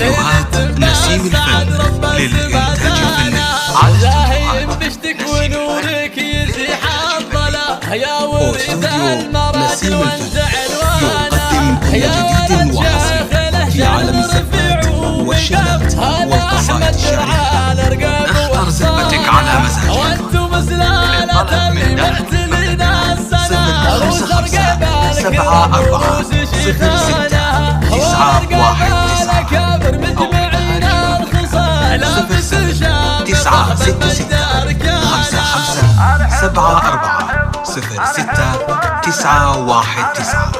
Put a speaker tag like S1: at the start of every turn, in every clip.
S1: استديوهات نسيم الفن للإنتاج الفني على
S2: استديوهات ونورك يزيح الظلا يا ولد المراد وانزع الوانا يا ولد شيخ
S1: في عالم الزفات والشلات والقصائد الشعرية. اختر زفتك على مزاجك.
S2: وانتم زلالة اللي معتلين السنة
S1: 0557 74 06 919
S2: كابر مجمعين الخصال
S1: 09 966 55 74 06 919.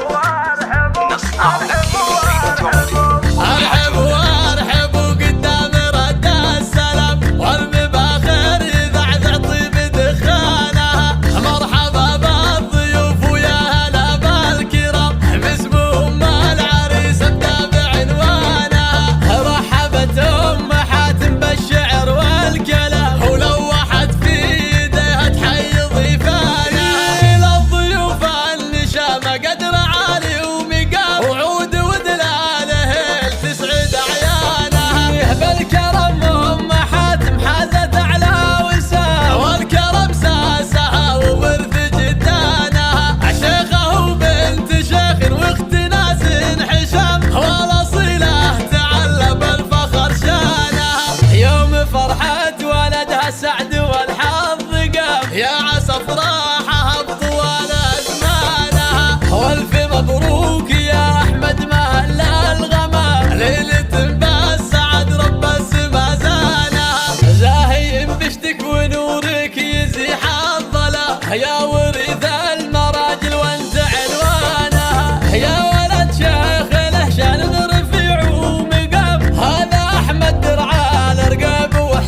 S1: نصنع لك بين تعمرك.
S2: ارحب وارحب قدام رد السلام والمباخر يذعذع طيب دخانها. مرحبا بالضيوف ويا هلا بالكرام باسمهم العريس ابدا بعنوانها. رحبت ام حاتم بالشعر والكلام ولوحت في يديها تحيي ضيفانها. للضيوف النشامه قدر عالي ومقام وعود ودلاله تسعد عيانها. بالكرم ام حاتم حازت اعلى وسام والكرم ساسها وورث جدانها. شيخه وبنت شيخ واخت ناس حشام والاصيله تعلى بالفخر شانها. يوم فرحة ولدها سعد والحظ قام يا عصفراء